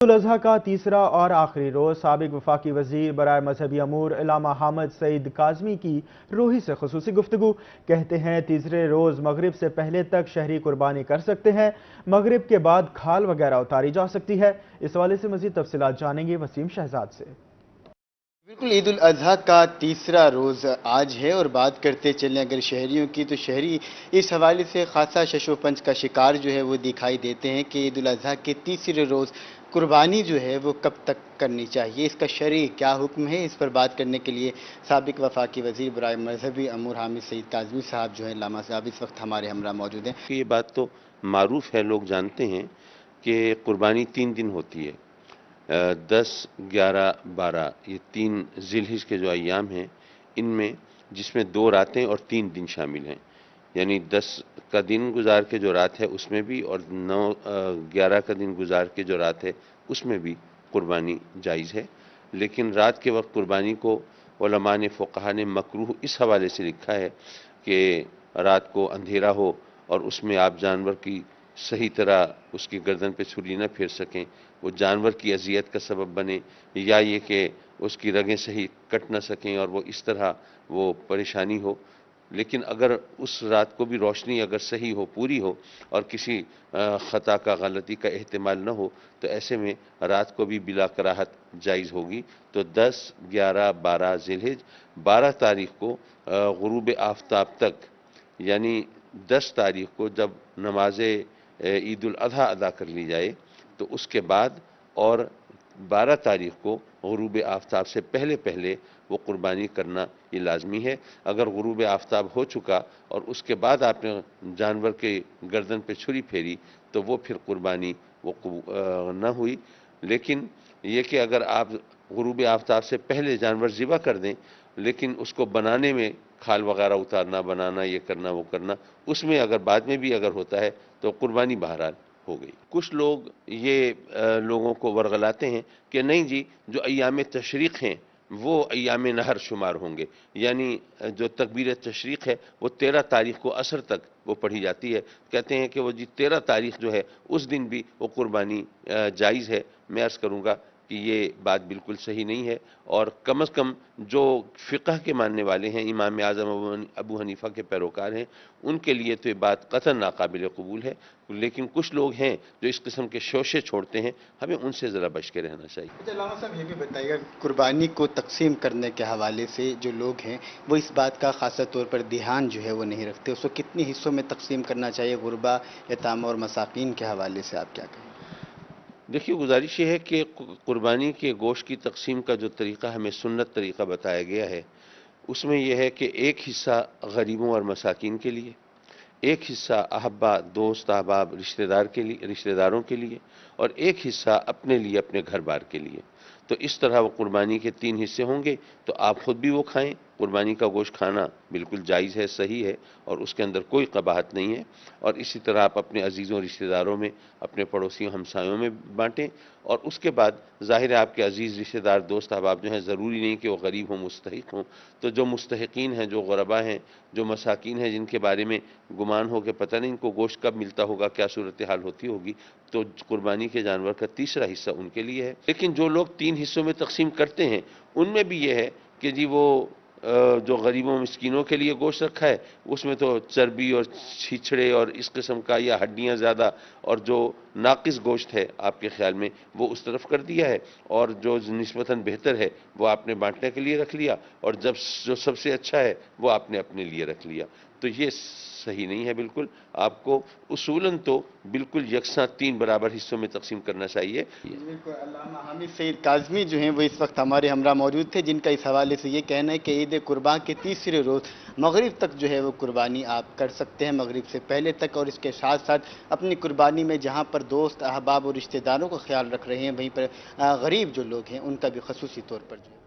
अज़हा का तीसरा और आखिरी रोज साबिक वफाकी वजीर बराए मजहबी अमूर अल्लामा हामिद सईद काज़मी की रूही से खुसूसी गुफ्तगू। कहते हैं तीसरे रोज मगरिब से पहले तक शहरी कुर्बानी कर सकते हैं, मगरिब के बाद खाल वगैरह उतारी जा सकती है। इस हवाले से मजीद तफसीलात जानेंगे वसीम शहजाद से। बिल्कुल, ईद उल अज़हा का तीसरा रोज़ आज है और बात करते चलें अगर शहरियों की, तो शहरी इस हवाले से खासा शशोपंच का शिकार जो है वो दिखाई देते हैं कि ईद उल अज़हा के तीसरे रोज़ कुर्बानी जो है वो कब तक करनी चाहिए, इसका शरई क्या हुक्म है। इस पर बात करने के लिए साबिक वफाकी वज़ीर बराए मजहबी अमूर हामिद सईद काज़मी साहब जो है लामा साहब इस वक्त हमारे हमरा मौजूद हैं। ये बात तो मारूफ है, लोग जानते हैं कि कुर्बानी 3 दिन होती है। 10, 11, 12 ये 3 ज़िलहिज के जो अय्याम हैं, इनमें जिसमें 2 रातें और 3 दिन शामिल हैं, यानी 10 का दिन गुजार के जो रात है उसमें भी, और 11 का दिन गुजार के जो रात है उसमें भी कुर्बानी जायज़ है। लेकिन रात के वक्त कुर्बानी को उलमा ने, फ़ुक़हा ने मकरूह इस हवाले से लिखा है कि रात को अंधेरा हो और उसमें आप जानवर की सही तरह उसकी गर्दन पे छुरी न फेर सकें, वो जानवर की अजियत का सबब बने, या ये कि उसकी रगें सही कट न सकें और वो इस तरह वो परेशानी हो। लेकिन अगर उस रात को भी रोशनी अगर सही हो, पूरी हो, और किसी ख़ता का, गलती का एहतिमाल न हो, तो ऐसे में रात को भी बिला कराहत जायज़ होगी। तो 10, 11, 12 ज़िलहिज, 12 तारीख़ को गुरूब आफ्ताब तक, यानी 10 तारीख़ को जब नमाज ईद उल अज़हा अदा कर ली जाए तो उसके बाद, और 12 तारीख़ को गुरूब आफ्ताब से पहले पहले वो कुर्बानी करना ये लाजमी है। अगर गुरूब आफ्ताब हो चुका और उसके बाद आपने जानवर के गर्दन पे छुरी फेरी तो वो फिर कुर्बानी वो न हुई। लेकिन ये कि अगर आप गुरूब आफ्ताब से पहले जानवर ज़िबा कर दें, लेकिन उसको बनाने में खाल वगैरह उतारना, बनाना, ये करना, वो करना, उसमें अगर बाद में भी अगर होता है तो कुर्बानी बहरहाल हो गई। कुछ लोग ये लोगों को वर्गलाते हैं कि नहीं जी, जो अय्याम तशरीक़ हैं वो अय्याम नहर शुमार होंगे, यानी जो तकबीर तशरीक़ है वो 13 तारीख़ को असर तक वो पढ़ी जाती है। कहते हैं कि वो जी 13 तारीख़ जो है उस दिन भी वो कुर्बानी जायज़ है। मैं अर्ज़ करूँगा कि ये बात बिल्कुल सही नहीं है, और कम अज़ कम जो फ़िक़ह के मानने वाले हैं, इमाम आज़म अबू हनीफ़ा के पैरोकार हैं, उनके लिए तो ये बात क़तन नाक़ाबिल क़बूल है। लेकिन कुछ लोग हैं जो इस किस्म के शोशे छोड़ते हैं, हमें उनसे ज़रा बच के रहना चाहिए। अच्छा लामा साहब, ये भी बताइएगा, कुर्बानी को तकसीम करने के हवाले से जो लोग हैं वो इस बात का ख़ासा तौर पर ध्यान जो है वो नहीं रखते, उसको कितने हिस्सों में तकसीम करना चाहिए, गुरबा, यतामा और मसाकीन के हवाले से आप क्या कहें? देखिए, गुजारिश ये है कि कुर्बानी के गोश्त की तकसीम का जो तरीक़ा हमें सुन्नत तरीक़ा बताया गया है, उसमें यह है कि एक हिस्सा गरीबों और मसाकीन के लिए, एक हिस्सा अहब्बा, दोस्त, अहबाब, रिश्तेदारों के लिए, और एक हिस्सा अपने लिए, अपने घर बार के लिए। तो इस तरह वो कुर्बानी के 3 हिस्से होंगे। तो आप ख़ुद भी वो खाएं, कुर्बानी का गोश्त खाना बिल्कुल जायज़ है, सही है, और उसके अंदर कोई कबाहत नहीं है। और इसी तरह आप अपने अजीज़ों, रिश्तेदारों में, अपने पड़ोसियों, हमसायों में बाँटें। और उसके बाद ज़ाहिर है आपके अजीज़, रिश्तेदार, दोस्त, अहबाब जो हैं, ज़रूरी नहीं कि वो गरीब हों, मुस्तहिक़ हों। तो जो मुस्तहिक़ीन हैं, जो ग़ुरबा हैं, जो मसाकीन हैं, जिनके बारे में गुमान हो कि पता नहीं इनको गोश्त कब मिलता होगा, क्या सूरत हाल होती होगी, तो कुर्बानी के जानवर का तीसरा हिस्सा उनके लिए है। लेकिन जो लोग 3 हिस्सों में तकसीम करते हैं, उनमें भी ये है कि जी वो जो गरीबों मिस्कीनों के लिए गोश्त रखा है उसमें तो चर्बी और छिछड़े और इस किस्म का, या हड्डियां ज़्यादा, और जो नाकिस गोश्त है आपके ख्याल में वो उस तरफ कर दिया है, और जो निस्बतन बेहतर है वो आपने बांटने के लिए रख लिया, और जब जो सबसे अच्छा है वो आपने अपने लिए रख लिया। तो ये सही नहीं है बिल्कुल। आपको उसूलन तो बिल्कुल यकसा 3 बराबर हिस्सों में तकसीम करना चाहिए। बिल्कुल, अल्लामा हामिद सईद काज़मी जो हैं वो इस वक्त हमारे हमरा मौजूद थे, जिनका इस हवाले से ये कहना है कि ईद कुर्बान के तीसरे रोज़ मगरिब तक जो है वो कुर्बानी आप कर सकते हैं, मगरिब से पहले तक, और इसके साथ साथ अपनी कुर्बानी में जहाँ पर दोस्त, अहबाब और रिश्तेदारों का ख्याल रख रहे हैं, वहीं पर गरीब जो लोग हैं उनका भी खसूसी तौर पर जो है।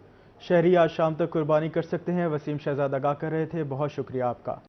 शहरी आज शाम तक कुर्बानी कर सकते हैं। वसीम शहजाद आगाह कर रहे थे, बहुत शुक्रिया आपका।